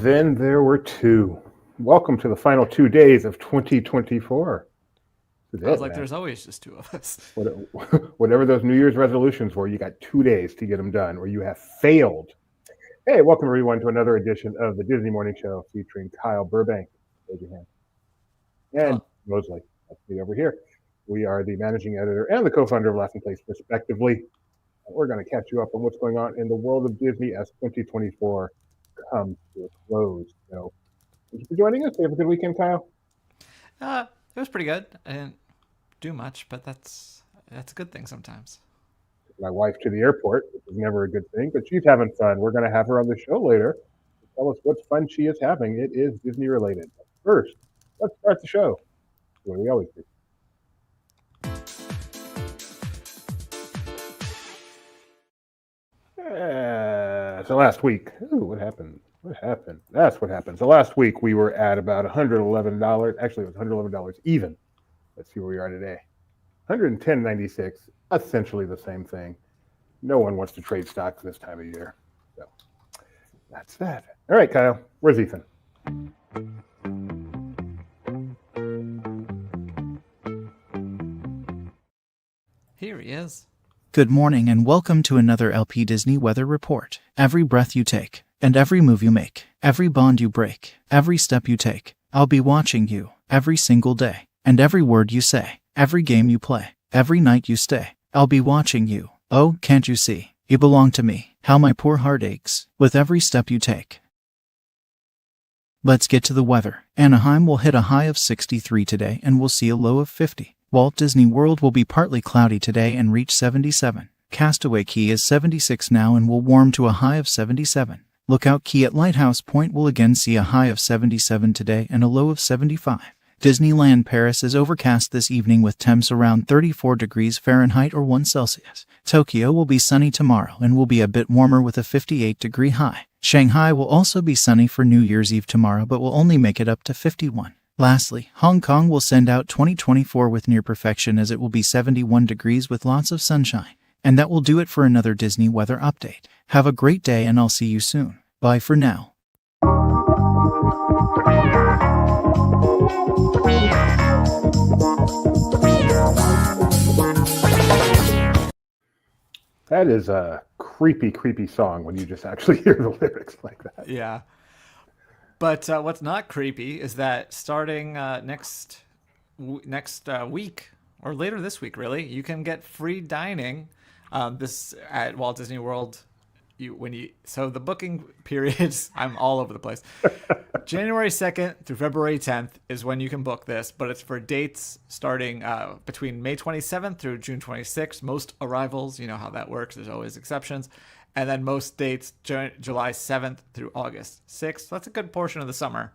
then there were two. Welcome to the final 2 days of 2024. This is I was it, like, man. there's always just two of us. Whatever those New Year's resolutions were, you got 2 days to get them done, or you have failed. Hey, welcome everyone to another edition of the Disney Morning Show featuring Kyle Burbank, raise your hand, and Hello. Mosley. That's me over here. We are the managing editor and the co-founder of Laughing Place, respectively. We're going to catch you up on what's going on in the world of Disney as 2024 comes to a close. So, thank you for joining us. You have a good weekend, Kyle. It was pretty good. I didn't do much, but that's a good thing sometimes. My wife to the airport, which is never a good thing, but she's having fun. We're going to have her on the show later to tell us what fun she is having. It is Disney related. But first, let's start the show. What we always do. So last week, what happened? What happened? That's what happened. So last week we were at about $111. Actually, it was $111 even. Let's see where we are today. $110.96, essentially the same thing. No one wants to trade stocks this time of year. So that's that. All right, Kyle, where's Ethan? Here he is. Good morning and welcome to another LP Disney Weather Report. Every breath you take, and every move you make, every bond you break, every step you take, I'll be watching you, every single day, and every word you say, every game you play, every night you stay, I'll be watching you. Oh, can't you see? You belong to me, how my poor heart aches, with every step you take. Let's get to the weather. Anaheim will hit a high of 63 today and we'll see a low of 50. Walt Disney World will be partly cloudy today and reach 77. Castaway Cay is 76 now and will warm to a high of 77. Lookout Cay at Lighthouse Point will again see a high of 77 today and a low of 75. Disneyland Paris is overcast this evening with temps around 34 degrees Fahrenheit or 1 Celsius. Tokyo will be sunny tomorrow and will be a bit warmer with a 58-degree high. Shanghai will also be sunny for New Year's Eve tomorrow but will only make it up to 51. Lastly, Hong Kong will send out 2024 with near perfection as it will be 71 degrees with lots of sunshine. And that will do it for another Disney weather update. Have a great day and I'll see you soon. Bye for now. That is a creepy, creepy song when you just actually hear the lyrics like that. Yeah. But what's not creepy is that starting next week or later this week, really, you can get free dining. This at Walt Disney World. So the booking periods, I'm all over the place. January 2nd through February 10th is when you can book this, but it's for dates starting between May 27th through June 26th. Most arrivals, you know how that works. There's always exceptions. And then most dates, July 7th through August 6th. So that's a good portion of the summer.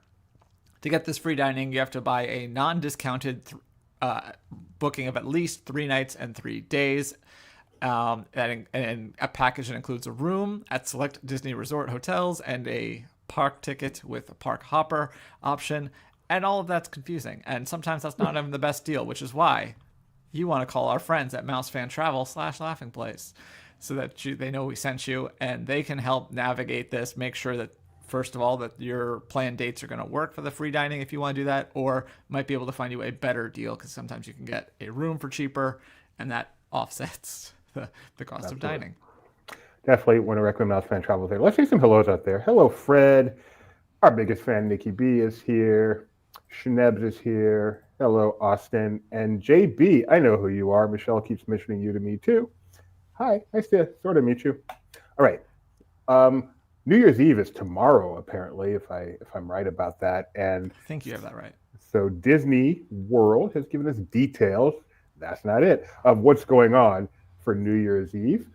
To get this free dining, you have to buy a non-discounted booking of at least 3 nights and 3 days. And a package that includes a room at select Disney Resort hotels and a park ticket with a park hopper option. And all of that's confusing. And sometimes that's not even the best deal, which is why you want to call our friends at MouseFanTravel/LaughingPlace. So that they know we sent you and they can help navigate this, make sure that, first of all, that your planned dates are going to work for the free dining if you want to do that, or might be able to find you a better deal because sometimes you can get a room for cheaper and that offsets the cost Absolutely. of dining. Definitely want to recommend Mouse Fan Travel there. Let's see some hellos out there. Hello, Fred. Our biggest fan, Nikki B, is here. Schnebs is here. Hello, Austin. And JB, I know who you are. Michelle keeps mentioning you to me too. Hi, nice to sort of meet you. All right. New Year's Eve is tomorrow, apparently, if I'm right about that. And I think you have that right. So Disney World has given us details. That's not it, of what's going on for New Year's Eve.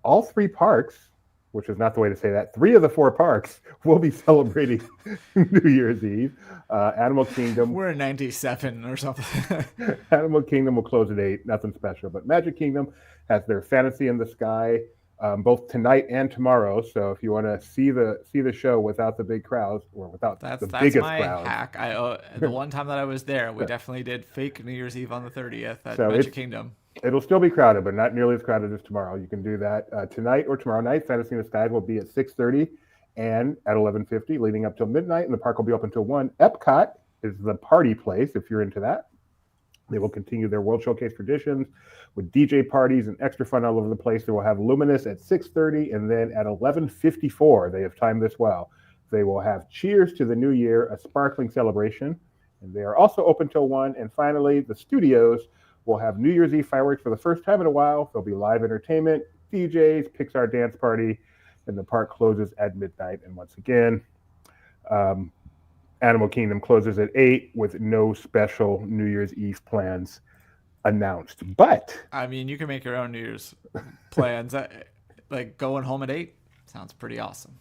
All 3 parks, which is not the way to say that, 3 of the 4 parks will be celebrating New Year's Eve. Animal Kingdom. We're in 97 or something. Animal Kingdom will close at 8, nothing special. But Magic Kingdom has their Fantasy in the Sky both tonight and tomorrow. So if you want to see the show without the big crowds or without the biggest my crowds. hack. The one time that I was there, we definitely did fake New Year's Eve on the 30th at Magic Kingdom. It'll still be crowded, but not nearly as crowded as tomorrow. You can do that tonight or tomorrow night. Fantasy in the Sky will be at 6:30, And at 11:50, leading up till midnight, and the park will be open till 1. Epcot is the party place if you're into that. They will continue their World Showcase traditions with DJ parties and extra fun all over the place. They will have Luminous at 6:30, and then at 11:54, they have timed this well. They will have Cheers to the New Year, a sparkling celebration, and they are also open till 1. And finally, the studios will have New Year's Eve fireworks for the first time in a while. There'll be live entertainment, DJs, Pixar dance party, and the park closes at midnight. And once again, Animal Kingdom closes at 8 with no special New Year's Eve plans announced. But I mean, you can make your own New Year's plans. Like going home at 8 sounds pretty awesome.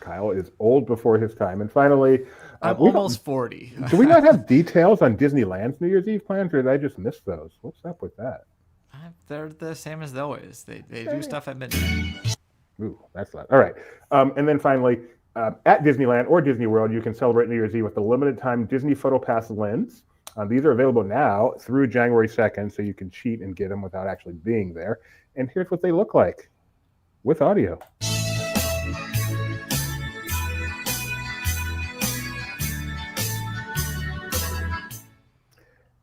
Kyle is old before his time. And finally, I'm almost 40. Do we not have details on Disneyland's New Year's Eve plans, or did I just miss those? What's up with that? They're the same as always. They do stuff at midnight. Ooh, that's loud. All right. And then finally, at Disneyland or Disney World, you can celebrate New Year's Eve with the limited time Disney Photo Pass lens. These are available now through January 2nd, so you can cheat and get them without actually being there. And here's what they look like with audio.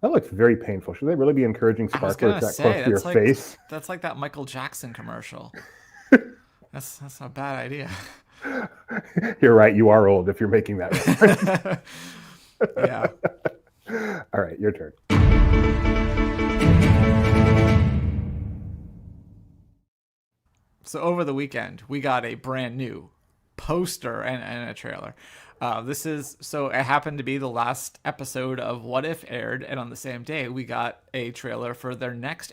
That looks very painful. Should they really be encouraging sparklers that close to your face? That's like that Michael Jackson commercial. That's a bad idea. You're right. You are old if you're making that. Yeah. All right, your turn. So over the weekend, we got a brand new poster and a trailer. It happened to be the last episode of What If aired, and on the same day, we got a trailer for their next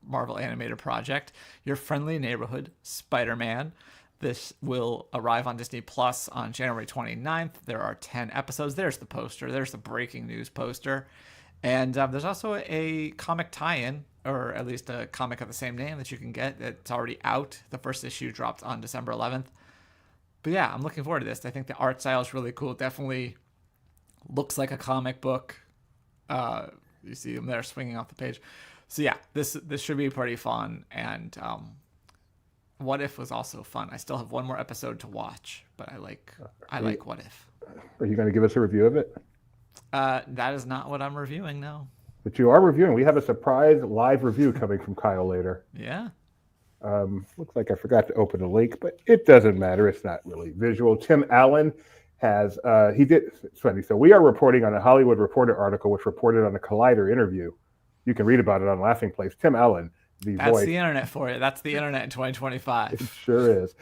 Marvel animated project, Your Friendly Neighborhood Spider-Man. This will arrive on Disney Plus on January 29th. There are 10 episodes. There's the poster. There's the breaking news poster. And there's also a comic tie-in, or at least a comic of the same name that you can get. It's already out. The first issue dropped on December 11th. But yeah, I'm looking forward to this. I think the art style is really cool. Definitely looks like a comic book. You see them there swinging off the page. So yeah, this should be pretty fun. And What If was also fun. I still have one more episode to watch, but I like What If. Are you going to give us a review of it? That is not what I'm reviewing, no. But you are reviewing. We have a surprise live review coming from Kyle later. Yeah. Looks like I forgot to open a link, but it doesn't matter. It's not really visual. Tim Allen has, it's funny. So we are reporting on a Hollywood Reporter article, which reported on a Collider interview. You can read about it on Laughing Place. Tim Allen, That's the internet for you. That's the internet in 2025. It sure is.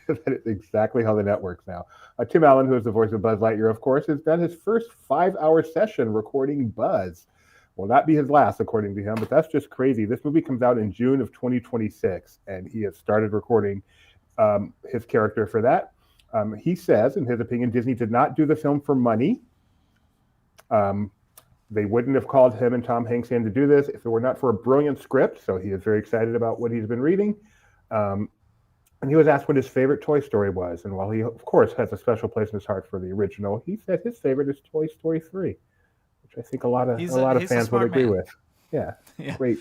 That is exactly how the net works now. Tim Allen, who is the voice of Buzz Lightyear, of course, has done his first 5-hour session recording Buzz. Will not be his last, according to him, but that's just crazy. This movie comes out in June of 2026, and he has started recording his character for that. He says, in his opinion, Disney did not do the film for money. They wouldn't have called him and Tom Hanks in to do this if it were not for a brilliant script, so he is very excited about what he's been reading. And he was asked what his favorite Toy Story was, and while he, of course, has a special place in his heart for the original, he said his favorite is Toy Story 3. Which I think a lot of fans would agree with. Yeah, great.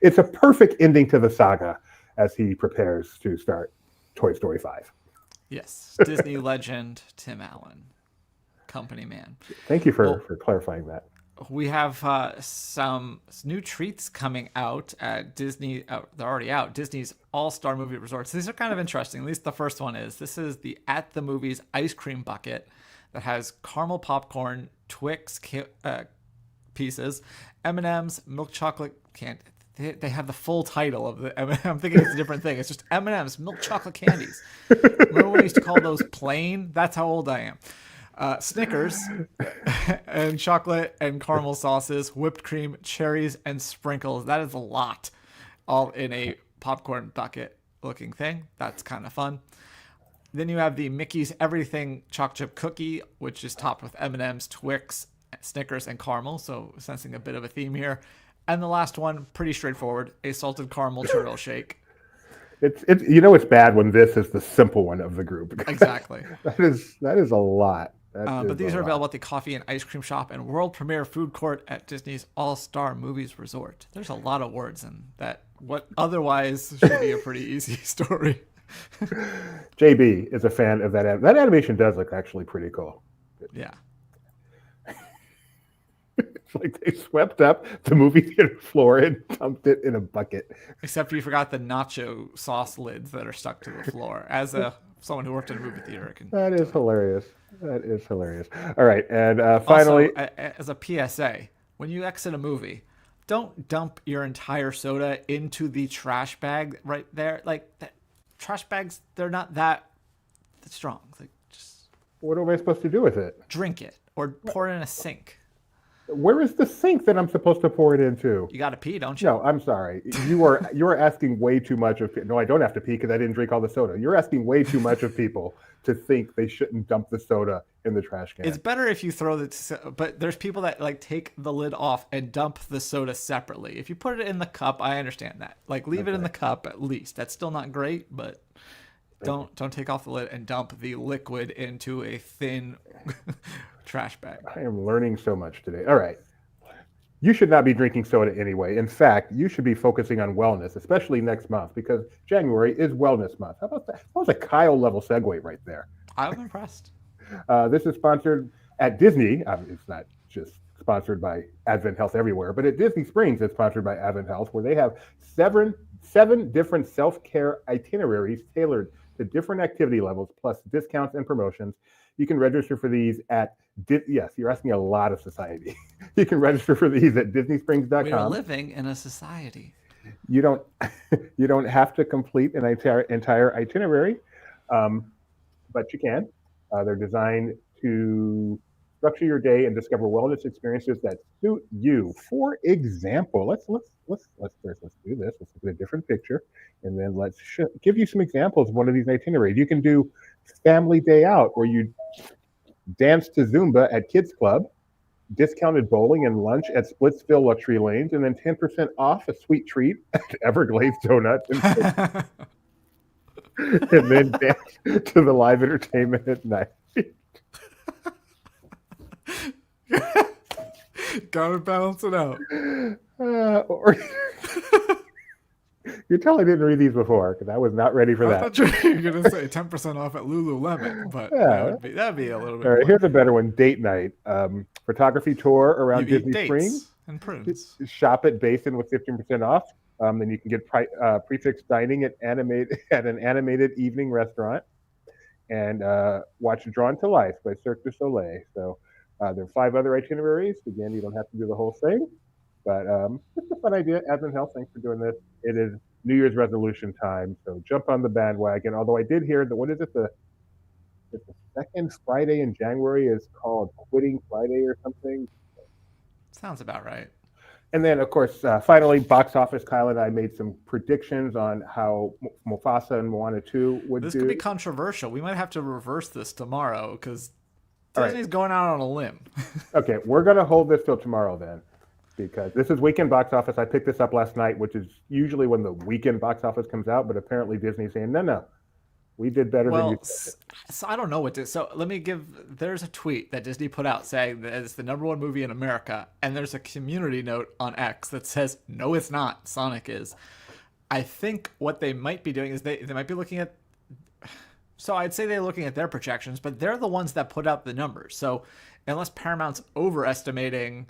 It's a perfect ending to the saga as he prepares to start Toy Story 5. Yes, Disney legend Tim Allen, company man. Thank you for clarifying that. We have some new treats coming out at Disney. They're already out. Disney's All-Star Movie Resorts. These are kind of interesting. At least the first one is. This is the At the Movies ice cream bucket that has caramel popcorn, Twix pieces, M&M's, milk chocolate candy. They have the full title of the M&M. I'm thinking it's a different thing. It's just M&M's, milk chocolate candies. Remember when we used to call those plain? That's how old I am. Snickers and chocolate and caramel sauces, whipped cream, cherries, and sprinkles. That is a lot, all in a popcorn bucket looking thing. That's kind of fun. Then you have the Mickey's Everything Chocolate Chip Cookie, which is topped with M&M's, Twix, Snickers, and caramel. So sensing a bit of a theme here. And the last one, pretty straightforward, a salted caramel churro shake. It's it's bad when this is the simple one of the group. Exactly. that is a lot. But these are available at the Coffee and Ice Cream Shop and World Premiere Food Court at Disney's All-Star Movies Resort. There's a lot of words in that. What otherwise should be a pretty easy story. JB is a fan of that. That animation does look actually pretty cool. Yeah. It's like they swept up the movie theater floor and dumped it in a bucket. Except you forgot the nacho sauce lids that are stuck to the floor. As someone who worked in a movie theater, I can. That is hilarious. That is hilarious. All right, and finally, also, as a PSA, when you exit a movie, don't dump your entire soda into the trash bag right there. Like trash bags, they're not that strong. Like just what am I supposed to do with it? drink it or pour it in a sink. Where is the sink that I'm supposed to pour it into? You got to pee, don't you? No, I'm sorry. You are asking way too much of. No, I don't have to pee because I didn't drink all the soda. You're asking way too much of people to think they shouldn't dump the soda in the trash can. It's better if you throw the, but there's people that like take the lid off and dump the soda separately. If you put it in the cup, I understand that. Like leave it in the cup at least. That's still not great, but don't take off the lid and dump the liquid into a thin trash bag. I am learning so much today. All right. You should not be drinking soda anyway. In fact, you should be focusing on wellness, especially next month, because January is Wellness Month. How about that? That was a Kyle level segue right there. I'm impressed. This is sponsored at Disney. It's not just sponsored by Advent Health everywhere, but at Disney Springs, it's sponsored by Advent Health, where they have seven different self-care itineraries tailored to different activity levels, plus discounts and promotions. You can register for these at, yes, you're asking a lot of society. You can register for these at DisneySprings.com. We're living in a society. You don't have to complete an entire itinerary, but you can. They're designed to structure your day and discover wellness experiences that suit you. For example, let's do this. Let's look at a different picture, and then let's give you some examples of one of these itineraries. You can do family day out, where you dance to Zumba at Kids Club, discounted bowling and lunch at Splitsville Luxury Lanes, and then 10% off a sweet treat at Everglades Donuts, and then dance to the live entertainment at night. Gotta balance it out. You tell I didn't read these before because I was not ready for that. I thought you were gonna say 10% off at Lululemon, but Yeah. that'd be a little bit. All right, more. here's a better one: date night, photography tour around You eat Disney dates Springs. and prunes. Shop at Basin with 15% off. Then you can get prefix dining at an animated evening restaurant, and watch Drawn to Life by Cirque du Soleil. So there are 5 other itineraries. Again, you don't have to do the whole thing, but it's a fun idea. Advent Health, thanks for doing this. It is New Year's resolution time, so jump on the bandwagon. Although I did hear that, what is it, the second Friday in January is called Quitting Friday or something. Sounds about right. And then, of course, finally, box office. Kyle and I made some predictions on how Mufasa and Moana 2 would This do. could be controversial. We might have to reverse this tomorrow because All right. Disney's going out on a limb. Okay, we're going to hold this till tomorrow then, because this is weekend box office. I picked this up last night, which is usually when the weekend box office comes out, but apparently Disney's saying, no, we did better than you said. So I don't know what to. So let me there's a tweet that Disney put out saying that it's the #1 movie in America, and there's a community note on X that says, no, it's not. Sonic is. I think what they might be doing is they might be looking at. So I'd say they're looking at their projections, but they're the ones that put out the numbers. So unless Paramount's overestimating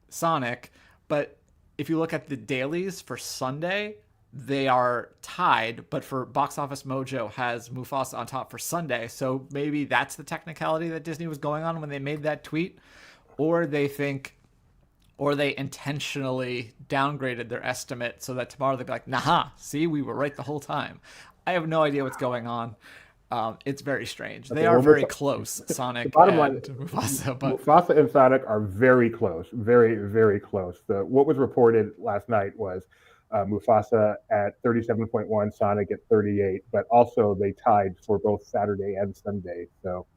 Sonic, but if you look at the dailies for Sunday, they are tied, but for Box Office Mojo has Mufasa on top for Sunday. So maybe that's the technicality that Disney was going on when they made that tweet, or they intentionally downgraded their estimate so that tomorrow they'll be like, nah, see, we were right the whole time. I have no idea what's going on. It's very strange. They are very close, Sonic and Mufasa. But Mufasa and Sonic are very close, very, very close. What was reported last night was Mufasa at 37.1, Sonic at 38, but also they tied for both Saturday and Sunday. So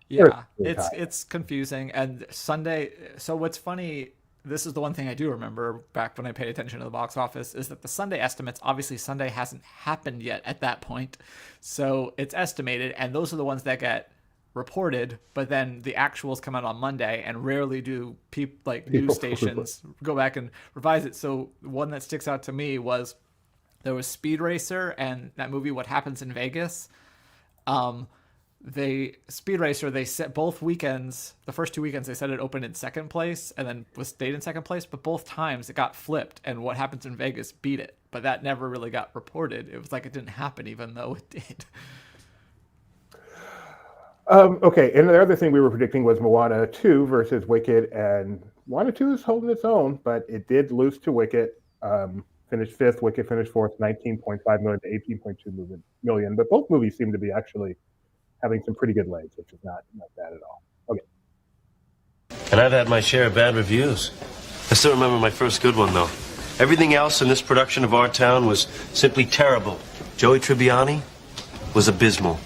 yeah, it's confusing. And Sunday, so what's funny, this is the one thing I do remember back when I paid attention to the box office, is that the Sunday estimates, obviously Sunday hasn't happened yet at that point. So it's estimated, and those are the ones that get reported, but then the actuals come out on Monday, and rarely do news stations go back and revise it. So one that sticks out to me was There was Speed Racer and that movie What Happens in Vegas. Speed Racer, they set both weekends, the first 2 weekends, they said it opened in second place and then stayed in second place, but both times it got flipped and What Happens in Vegas beat it. But that never really got reported. It was like it didn't happen, even though it did. Okay, and the other thing we were predicting was Moana 2 versus Wicked, and Moana 2 is holding its own, but it did lose to Wicked. Finished fifth, Wicked finished fourth, 19.5 million to 18.2 million. But both movies seem to be actually having some pretty good legs, which is not bad at all. Okay. And I've had my share of bad reviews. I still remember my first good one, though. Everything else in this production of Our Town was simply terrible. Joey Tribbiani was abysmal.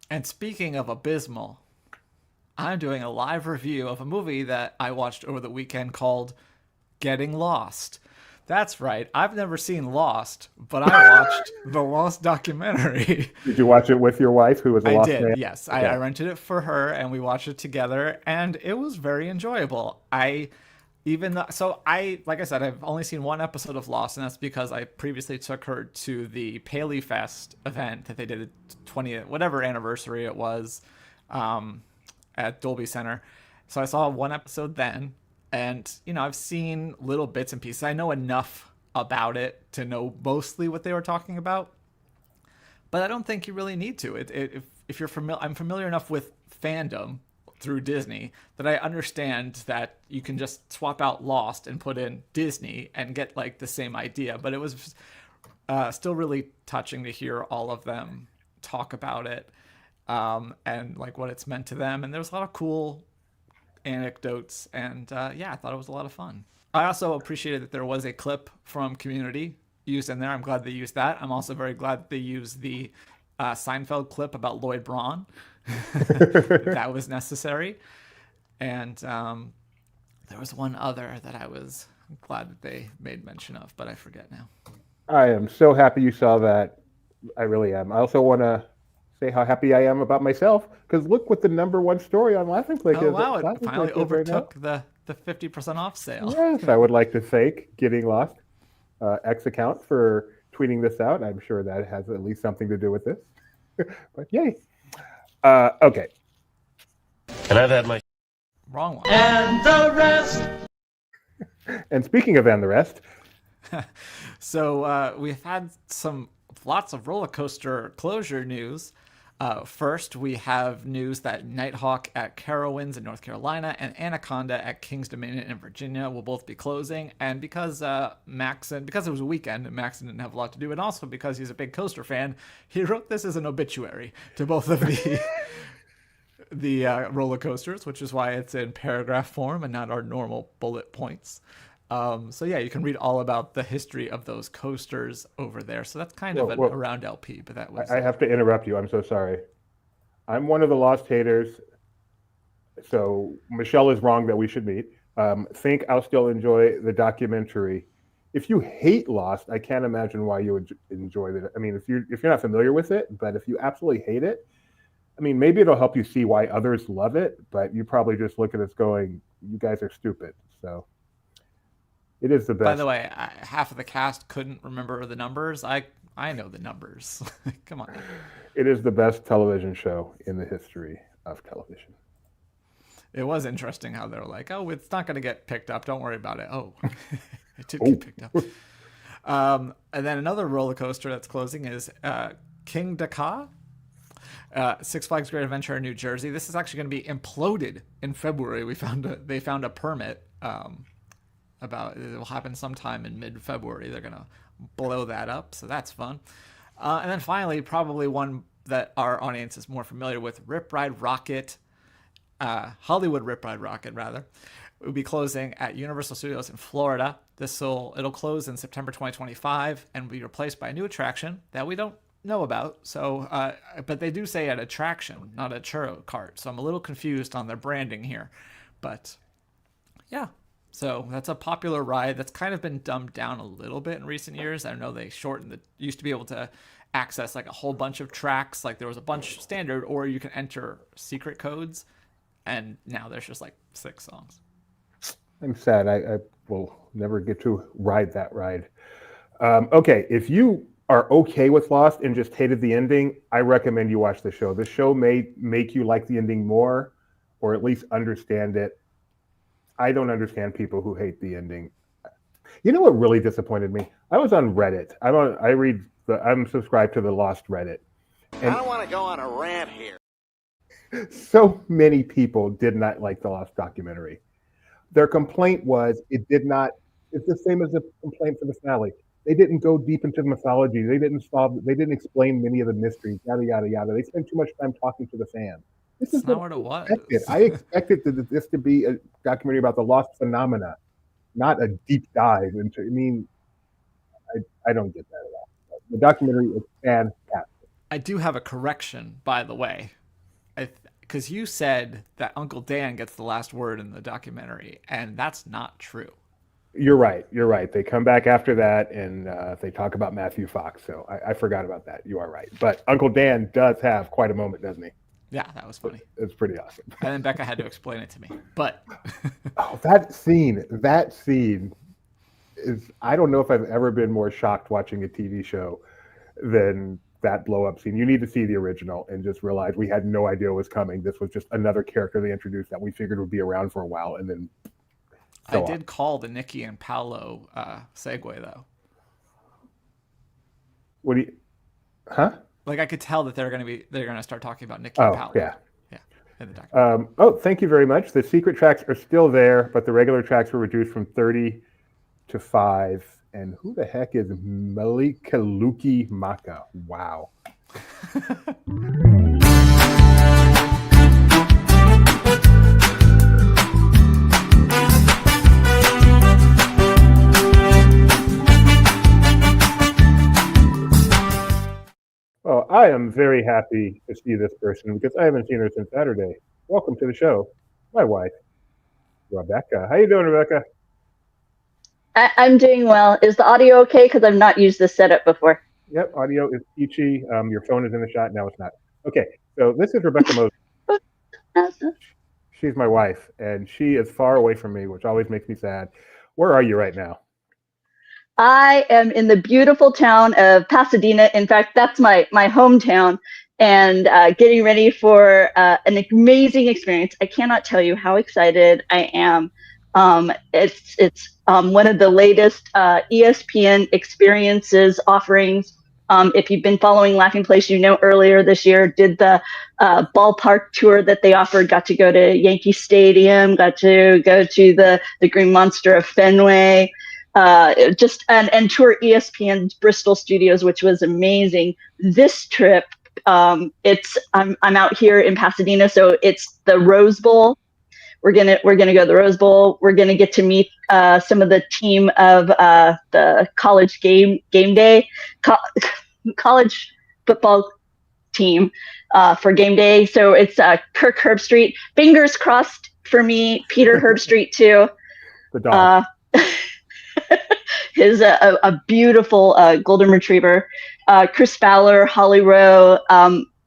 And speaking of abysmal, I'm doing a live review of a movie that I watched over the weekend called Getting Lost. That's right. I've never seen Lost, but I watched the Lost documentary. Did you watch it with your wife, who was a Lost fan? I did, yes. Okay. I rented it for her, and we watched it together, and it was very enjoyable. Like I said, I've only seen one episode of Lost, and that's because I previously took her to the Paley Fest event that they did at 20th, whatever anniversary it was, at Dolby Center. So I saw one episode then. And, I've seen little bits and pieces. I know enough about it to know mostly what they were talking about. But I don't think you really need to. If you're familiar, I'm familiar enough with fandom through Disney that I understand that you can just swap out Lost and put in Disney and get like the same idea. But it was still really touching to hear all of them talk about it and like what it's meant to them. And there was a lot of cool anecdotes, and I thought it was a lot of fun. I also appreciated that there was a clip from Community used in there. I'm glad they used that. I'm also very glad that they used the Seinfeld clip about Lloyd Braun. That was necessary. And there was one other that I was glad that they made mention of, but I forget now. I am so happy you saw that. I really am. I also want to say how happy I am about myself, because look what the #1 story on Laughing Click is. Oh, wow. It finally overtook the 50% off sale. Yes, I would like to thank Getting Lost X account for tweeting this out. I'm sure that has at least something to do with this. But yay. Okay. And I've had my... Wrong one. And the rest. And speaking of and the rest. So we've had lots of roller coaster closure news. First, we have news that Nighthawk at Carowinds in North Carolina and Anaconda at Kings Dominion in Virginia will both be closing. And because because it was a weekend and Maxon didn't have a lot to do, and also because he's a big coaster fan, he wrote this as an obituary to both of the roller coasters, which is why it's in paragraph form and not our normal bullet points. You can read all about the history of those coasters over there. So that's kind of around LP, but that was... I have to interrupt you. I'm so sorry. I'm one of the Lost haters. So Michelle is wrong that we should meet. Think I'll still enjoy the documentary. If you hate Lost, I can't imagine why you would enjoy it. I mean, if you're not familiar with it, but if you absolutely hate it, I mean, maybe it'll help you see why others love it, but you probably just look at us going, you guys are stupid. So... it is the best. By the way, half of the cast couldn't remember the numbers. I know the numbers. Come on. It is the best television show in the history of television. It was interesting how they were like, oh, it's not going to get picked up. Don't worry about it. Oh, it did get picked up. And then another roller coaster that's closing is King Dakar, Six Flags Great Adventure in New Jersey. This is actually going to be imploded in February. They found a permit about it will happen sometime in mid-February. They're going to blow that up, so that's fun. And then finally, probably one that our audience is more familiar with, Rip Ride Rocket, Hollywood Rip Ride Rocket, rather. It will be closing at Universal Studios in Florida. It'll close in September 2025 and be replaced by a new attraction that we don't know about. So, but they do say an attraction, not a churro cart. So I'm a little confused on their branding here, but yeah. So that's a popular ride that's kind of been dumbed down a little bit in recent years. I know they shortened used to be able to access like a whole bunch of tracks. Like there was a bunch standard, or you can enter secret codes. And now there's just like 6 songs. I'm sad. I will never get to ride that ride. Okay, if you are okay with Lost and just hated the ending, I recommend you watch the show. The show may make you like the ending more, or at least understand it. I don't understand people who hate the ending. You know what really disappointed me? I was on Reddit. I'm subscribed to the Lost Reddit. I don't want to go on a rant here. So many people did not like the Lost documentary. Their complaint was it did not. It's the same as the complaint for the finale. They didn't go deep into the mythology. They didn't solve. They didn't explain many of the mysteries. Yada yada yada. They spent too much time talking to the fans. This That's is not what it was. I expected this to be a documentary about the lost phenomena, not a deep dive into. I mean, I don't get that at all. The documentary is fantastic. I do have a correction, by the way, because you said that Uncle Dan gets the last word in the documentary, and that's not true. You're right. You're right. They come back after that and they talk about Matthew Fox. So I forgot about that. You are right. But Uncle Dan does have quite a moment, doesn't he? Yeah, that was funny. It's pretty awesome. And then Becca had to explain it to me. But oh, that scene is, I don't know if I've ever been more shocked watching a TV show than that blow up scene. You need to see the original and just realize we had no idea what was coming. This was just another character they introduced that we figured would be around for a while. And then I did call the Nikki and Paolo segue though. What do you, huh? Like I could tell that they're gonna start talking about Nikki and Paolo. Yeah. In the documentary. Thank you very much. The secret tracks are still there, but the regular tracks were reduced from 30 to 5. And who the heck is Malikaluki Maka? Wow. Well, I am very happy to see this person because I haven't seen her since Saturday. Welcome to the show, my wife, Rebecca. How you doing, Rebecca? I'm doing well. Is the audio okay? Because I've not used this setup before. Yep, audio is peachy. Your phone is in the shot. Now it's not. Okay, so this is Rebecca Moses. She's my wife, and she is far away from me, which always makes me sad. Where are you right now? I am in the beautiful town of Pasadena. In fact, that's my hometown, and getting ready for an amazing experience. I cannot tell you how excited I am. It's one of the latest ESPN experiences offerings. If you've been following Laughing Place, you know earlier this year did the ballpark tour that they offered. Got to go to Yankee Stadium. Got to go to the Green Monster of Fenway. And tour ESPN's Bristol studios, which was amazing. This trip, I'm out here in Pasadena, so it's the Rose Bowl. We're gonna go to the Rose Bowl. We're gonna get to meet some of the team of the college game day, college football team for game day. So it's Kirk Herbstreit. Fingers crossed for me, Peter Herbstreit too. The dog. His a beautiful golden retriever. Chris Fowler, Holly Rowe.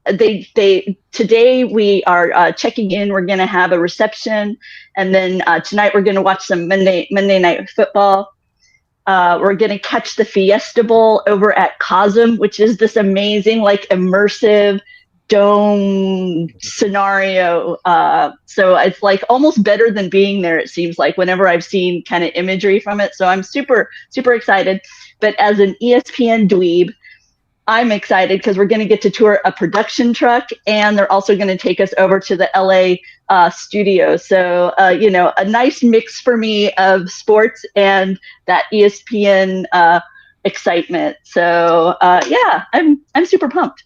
Today we are checking in. We're going to have a reception, and then tonight we're going to watch some Monday Night Football. We're going to catch the Fiesta Bowl over at Cosm, which is this amazing, like immersive dome scenario. So it's like almost better than being there. It seems like whenever I've seen kind of imagery from it. So I'm super, super excited. But as an ESPN dweeb, I'm excited because we're going to get to tour a production truck, and they're also going to take us over to the LA studio. So, a nice mix for me of sports and that ESPN excitement. So, I'm super pumped.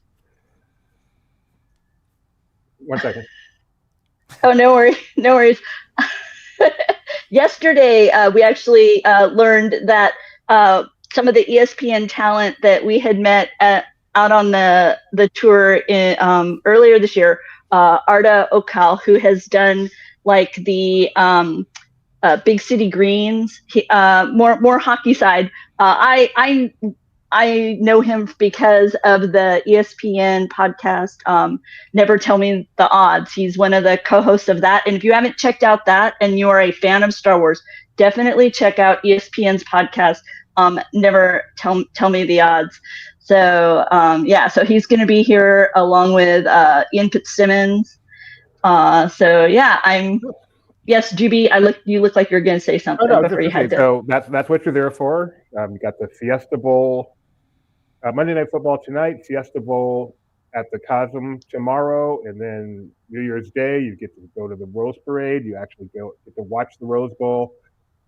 1 second. Oh, no worries. Yesterday, we actually learned that some of the ESPN talent that we had met out on the tour earlier this year, Arda Okal, who has done like the Big City Greens, more hockey side. I know him because of the ESPN podcast, Never Tell Me the Odds. He's one of the co-hosts of that. And if you haven't checked out that and you are a fan of Star Wars, definitely check out ESPN's podcast, never tell me the odds. So so he's going to be here along with Ian Fitzsimmons. Yes, GB, you look like you're going to say something before you had to. So that's what you're there for. You got the Fiesta Bowl, Monday Night Football tonight, Fiesta Bowl at the Cosm tomorrow, and then New Year's Day, you get to go to the Rose Parade. You actually get to watch the Rose Bowl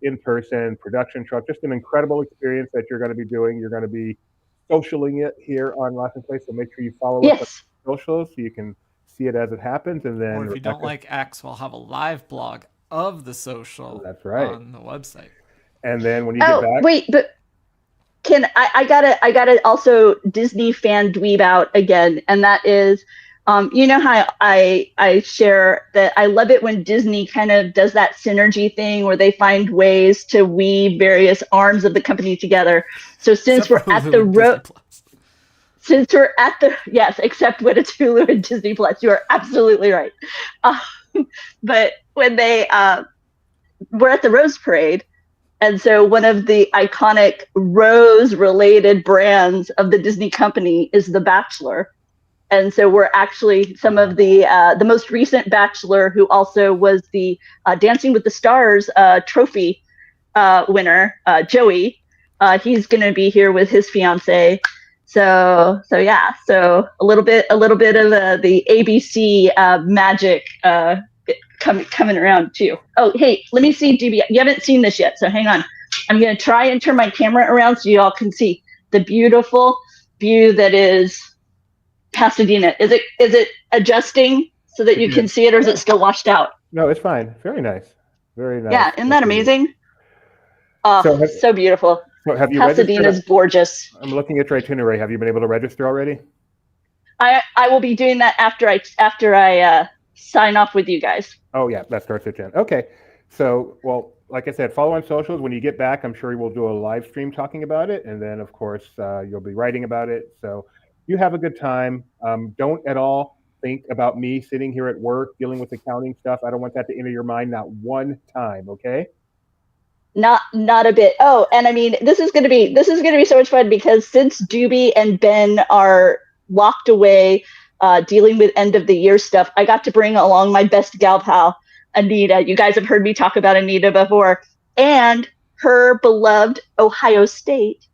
in person, production truck, just an incredible experience that you're going to be doing. You're going to be socialing it here on Lost in Place, so make sure you follow us on socials so you can see it as it happens. And then, or if you don't like X, we'll have a live blog of the social. That's right, on the website. And then when you get back, wait, but I gotta also Disney fan dweeb out again, and that is, you know how I share that I love it when Disney kind of does that synergy thing where they find ways to weave various arms of the company together. So since we're at the except when it's Hulu and Disney Plus, you are absolutely right. But when we're at the Rose Parade. And so one of the iconic Rose-related brands of the Disney company is The Bachelor. And so we're actually some of the most recent Bachelor, who also was the Dancing with the Stars trophy winner, Joey. He's going to be here with his fiance. So a little bit of the ABC magic coming around too. Oh, hey, let me see, GB. You haven't seen this yet, so hang on. I'm going to try and turn my camera around so you all can see the beautiful view that is Pasadena. Is it adjusting so that you can see it, or is it still washed out? No, it's fine. Very nice. Very nice. Yeah, isn't that amazing? Oh, so beautiful. Have you Pasadena's gorgeous. I'm looking at your itinerary. Have you been able to register already? I will be doing that after I sign off with you guys. Oh yeah, that starts at 10. Okay. So, well, like I said, follow on socials. When you get back, I'm sure we'll do a live stream talking about it. And then, of course, you'll be writing about it. So you have a good time. Don't at all think about me sitting here at work dealing with accounting stuff. I don't want that to enter your mind, not one time, okay? Not a bit. Oh, and I mean, this is gonna be so much fun because since Doobie and Ben are locked away dealing with end of the year stuff, I got to bring along my best gal pal, Anita. You guys have heard me talk about Anita before, and her beloved Ohio State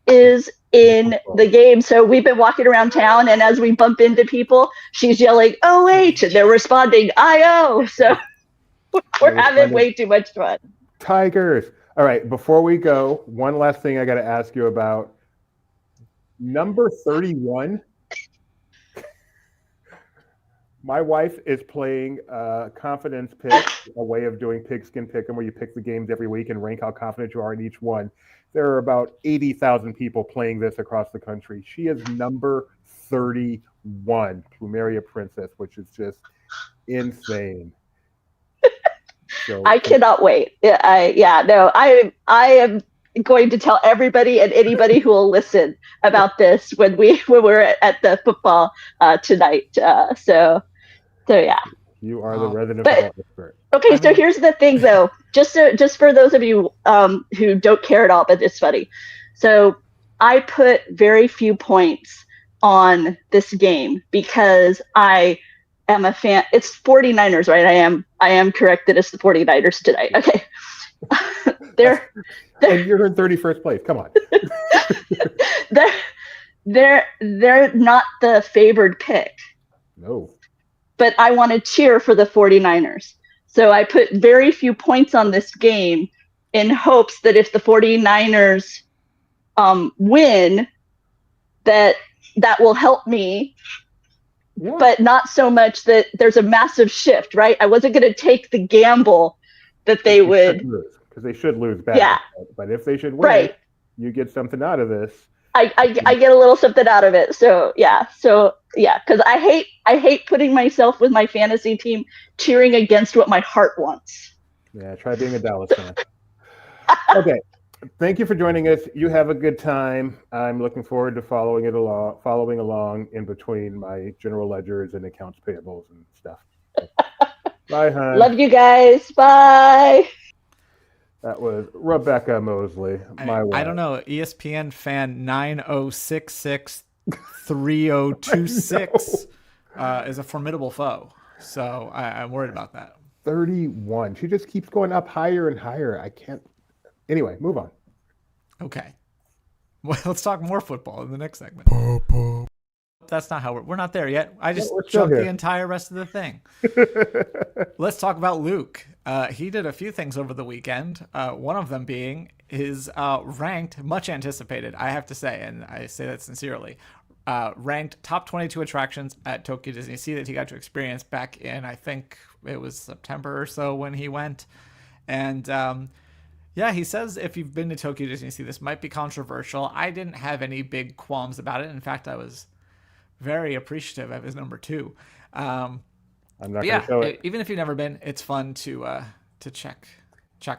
is in the game. So we've been walking around town, and as we bump into people, she's yelling OH, and they're responding IO. So we're having way too much fun. Tigers. All right, before we go, one last thing I got to ask you about. Number 31. My wife is playing confidence pick, a way of doing pigskin pick'em, where you pick the games every week and rank how confident you are in each one. There are about 80,000 people playing this across the country. She is number 31, Plumeria Princess, which is just insane. So, I cannot wait. I am going to tell everybody and anybody who will listen about this when we're at the football tonight. So yeah. You are the resident football expert. Okay, so here's the thing, though. Just for those of you who don't care at all, but it's funny. So I put very few points on this game because I am a fan. It's 49ers, right? I am correct that it's the 49ers tonight. Okay. And you're in 31st place. Come on. they're not the favored pick. No. But I want to cheer for the 49ers. So I put very few points on this game in hopes that if the 49ers win, that will help me. Yeah. But not so much that there's a massive shift, right? I wasn't going to take the gamble that they would. Because they should lose badly. Yeah. But if they should win, right, you get something out of this. I get a little something out of it. So yeah, because I hate putting myself with my fantasy team cheering against what my heart wants. Yeah, try being a Dallas fan. Okay, thank you for joining us. You have a good time. I'm looking forward to following along in between my general ledgers and accounts payables and stuff. Bye, hon. Love you guys. Bye. That was Rebecca Mosley, my wife. I don't know. ESPN fan 90663026 is a formidable foe. So I'm worried about that. 31. She just keeps going up higher and higher. I can't. Anyway, move on. Okay. Well, let's talk more football in the next segment. That's not how we're not there yet. I just chunked the entire rest of the thing. Let's talk about Luke. He did a few things over the weekend. One of them being his ranked, much anticipated, I have to say, and I say that sincerely, ranked top 22 attractions at Tokyo Disney Sea that he got to experience back in, I think it was September or so when he went. And yeah, he says if you've been to Tokyo Disney Sea, this might be controversial. I didn't have any big qualms about it. In fact, I was very appreciative of his number 2. I'm not going to show it. Even if you've never been, it's fun to check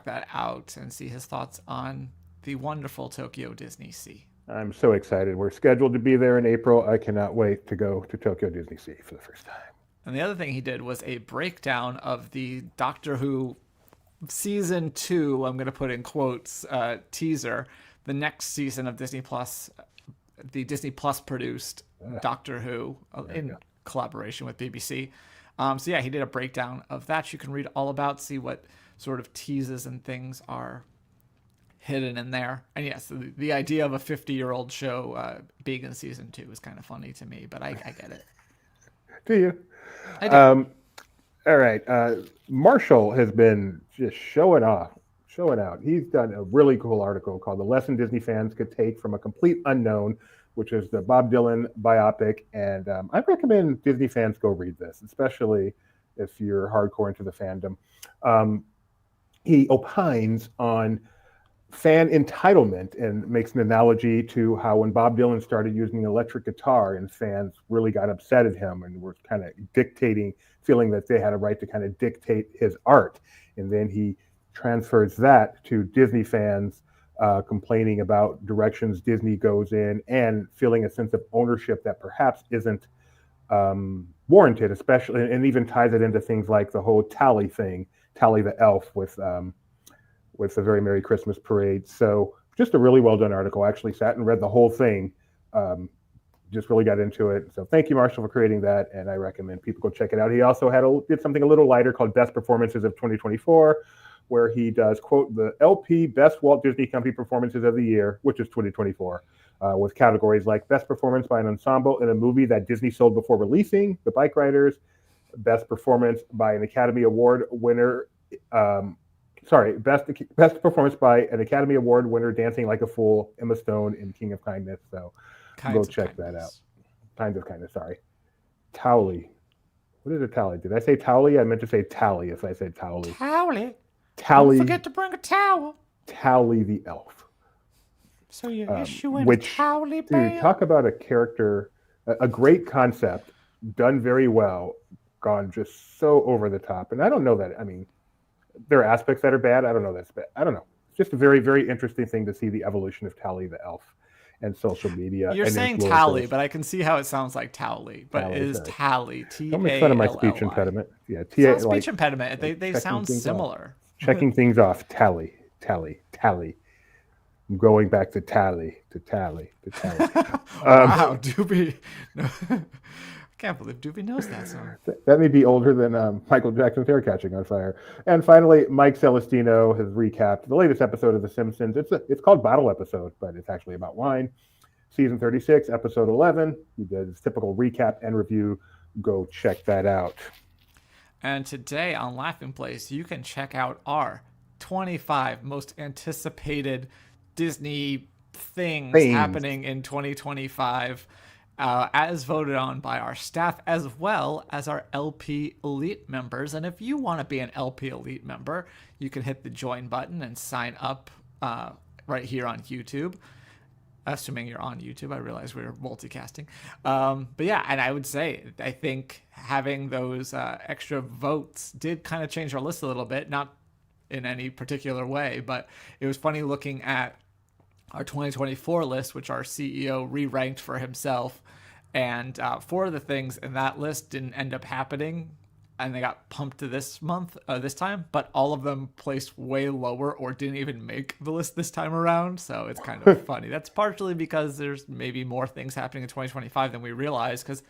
that out and see his thoughts on the wonderful Tokyo Disney Sea. I'm so excited. We're scheduled to be there in April. I cannot wait to go to Tokyo Disney Sea for the first time. And the other thing he did was a breakdown of the Doctor Who season 2, I'm going to put in quotes, teaser, the next season of Disney Plus, the Disney Plus produced Doctor Who in collaboration with BBC. So yeah, he did a breakdown of that. You can read all about, see what sort of teases and things are hidden in there. And yes, the idea of a 50-year-old show being in season 2 is kind of funny to me, but I get it. Do you? I do. All right. Marshall has been just showing out. He's done a really cool article called "The Lesson Disney Fans Could Take from a Complete Unknown," which is the Bob Dylan biopic. And I recommend Disney fans go read this, especially if you're hardcore into the fandom. He opines on fan entitlement and makes an analogy to how when Bob Dylan started using an electric guitar and fans really got upset at him and were kind of feeling that they had a right to kind of dictate his art. And then he transfers that to Disney fans complaining about directions Disney goes in and feeling a sense of ownership that perhaps isn't warranted, especially, and even ties it into things like the whole Tally thing, Tally the elf with the Very Merry Christmas Parade. So just a really well done article. I actually sat and read the whole thing. Just really got into it. So thank you, Marshall, for creating that, and I recommend people go check it out. He also did something a little lighter called Best Performances of 2024, where he does, quote, the LP Best Walt Disney Company Performances of the Year, which is 2024, with categories like Best Performance by an Ensemble in a Movie that Disney Sold Before Releasing, The Bike Riders, Best Performance by an Academy Award winner, Best Performance by an Academy Award winner, Dancing Like a Fool, Emma Stone in King of Kindness. So go check that out. Kinds of Kindness, sorry. Towley. What is a tally? Did I say Towley? I meant to say Tally if I said Towley. Towley. Tally. Don't forget to bring a towel. Tally the elf. So you're issuing Towley bail? Dude, talk about a character, a great concept, done very well, gone just so over the top. And I don't know that, I mean, there are aspects that are bad. I don't know that's bad. I don't know. It's just a very, very interesting thing to see the evolution of Tally the elf and social media. You're saying Tally, but I can see how it sounds like Towley, but it is Tally. T-A-L-L-Y. Don't make fun of my speech impediment. Yeah, it's not speech impediment. They sound similar. Checking things off. Tally. I'm going back to Tally. Wow, Doobie. No. I can't believe Doobie knows that song. That may be older than Michael Jackson's Hair Catching on Fire. And finally, Mike Celestino has recapped the latest episode of The Simpsons. It's called Bottle Episode, but it's actually about wine. Season 36, episode 11. He did his typical recap and review. Go check that out. And today on Laughing Place, you can check out our 25 most anticipated Disney things happening in 2025. As voted on by our staff as well as our LP Elite members. And if you want to be an LP Elite member, you can hit the join button and sign up right here on YouTube. Assuming you're on YouTube, I realize we're multicasting. But yeah, and I would say, I think having those extra votes did kind of change our list a little bit, not in any particular way, but it was funny looking at our 2024 list, which our CEO re-ranked for himself. And 4 of the things in that list didn't end up happening and they got pumped to this time, but all of them placed way lower or didn't even make the list this time around. So it's kind of funny. That's partially because there's maybe more things happening in 2025 than we realized, because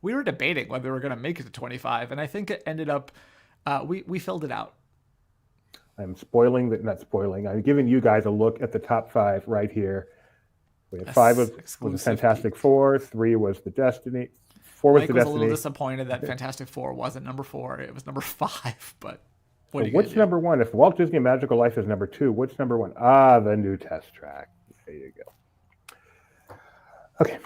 we were debating whether we were going to make it to 25, and I think it ended up we filled it out. I'm spoiling that, not spoiling. I'm giving you guys a look at the top 5 right here. We had 5 was the Fantastic Four, 3 was the Destiny. 4 was Mike the was Destiny. a little disappointed that Fantastic Four wasn't number 4. It was number 5. But what's number 1? If Walt Disney Magical Life is number 2, what's number 1? Ah, the new test track. There you go. Okay.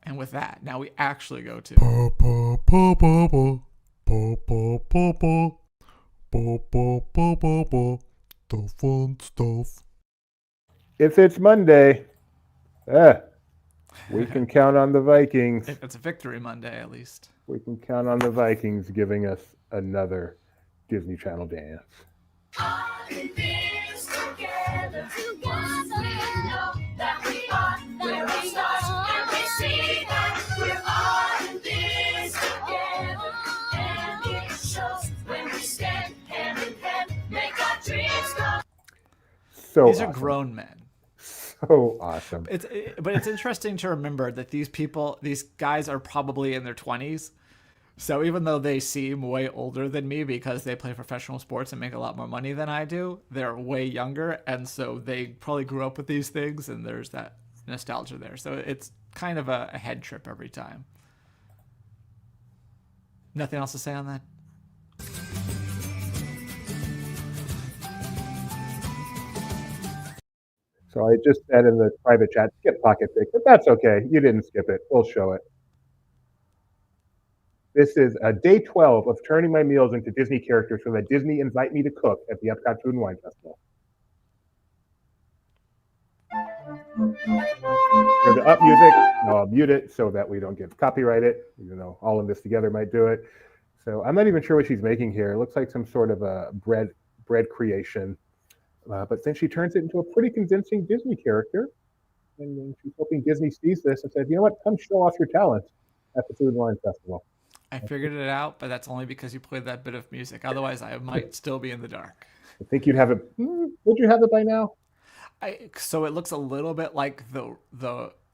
And with that, now we actually go to the fun stuff. If it's Monday, we can count on the Vikings. If it's a victory Monday, at least. We can count on the Vikings giving us another Disney Channel dance. So these are awesome. grown men. So awesome. But it's interesting to remember that these guys are probably in their 20s. So even though they seem way older than me because they play professional sports and make a lot more money than I do, they're way younger. And so they probably grew up with these things, and there's that nostalgia there. So it's kind of a head trip every time. Nothing else to say on that? So I just said in the private chat, skip Pocket Pick, but that's okay. You didn't skip it. We'll show it. This is day 12 of turning my meals into Disney characters so that Disney invite me to cook at the Epcot Food and Wine Festival. Hear the up music. No, I'll mute it so that we don't get copyrighted. You know, all of this together might do it. So I'm not even sure what she's making here. It looks like some sort of a bread creation. But then she turns it into a pretty convincing Disney character. And then she's hoping Disney sees this and says, you know what, come show off your talent at the Food and Wine Festival. I figured it out, but that's only because you played that bit of music. Otherwise, I might still be in the dark. I think you'd have it. Would you have it by now? So it looks a little bit like the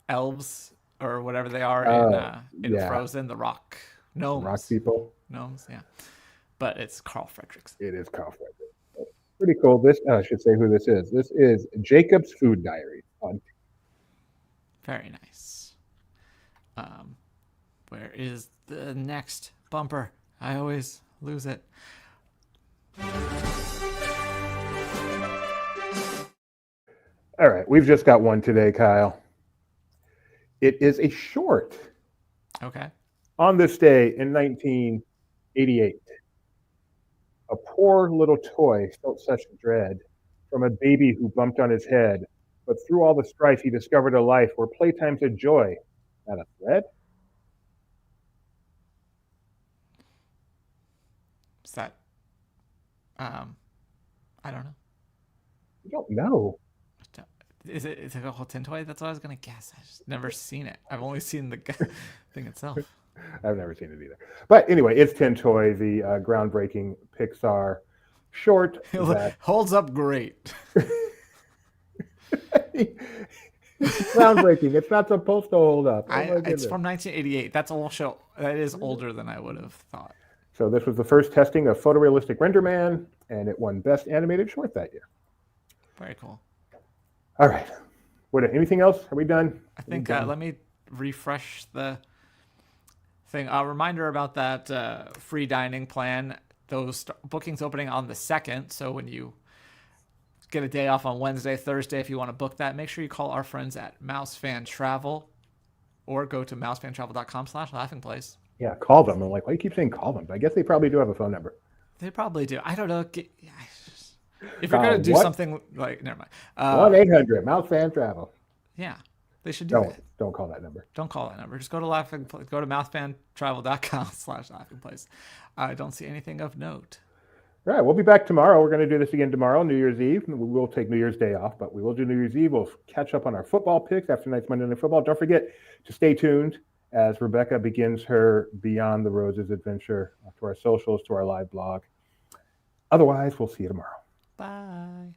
elves or whatever they are in Frozen, the rock gnomes. Rock people. Gnomes, yeah. But it's Carl Fredericks. It is Carl Fredericks. Pretty cool. This I should say who this is. This is Jacob's Food Diary. Very nice. Where is the next bumper? I always lose it. All right, we've just got one today, Kyle. It is a short. Okay. On this day in 1988, a poor little toy felt such dread from a baby who bumped on his head, but through all the strife he discovered a life where playtime's a joy, not a threat. Is that I don't know. You don't know. Is it a whole tin toy? That's what I was gonna guess. I just never seen it. I've only seen the thing itself. I've never seen it either. But anyway, it's Tin Toy, the groundbreaking Pixar short. That holds up great. It's groundbreaking. It's not supposed to hold up. It's from 1988. That's also that is older than I would have thought. So this was the first testing of photorealistic RenderMan, and it won Best Animated Short that year. Very cool. All right. Anything else? Are we done? I think let me refresh the thing. A reminder about that free dining plan. Those bookings opening on the 2nd. So when you get a day off on Wednesday, Thursday, if you want to book that, make sure you call our friends at Mousefan Travel or go to mousefantravel.com/laughingplace. Yeah, call them. I'm like, why do you keep saying call them? But I guess they probably do have a phone number. They probably do. I don't know. If you're going to do something like, never mind. 1-800 Mousefan Travel. Yeah, they should do that. Don't call that number. Don't call that number. Just go to mousefantravel.com/laughingplace. I don't see anything of note. All right, we'll be back tomorrow. We're going to do this again tomorrow, New Year's Eve. We will take New Year's Day off, but we will do New Year's Eve. We'll catch up on our football picks after tonight's Monday Night Football. Don't forget to stay tuned as Rebecca begins her Beyond the Roses adventure to our socials, to our live blog. Otherwise, we'll see you tomorrow. Bye.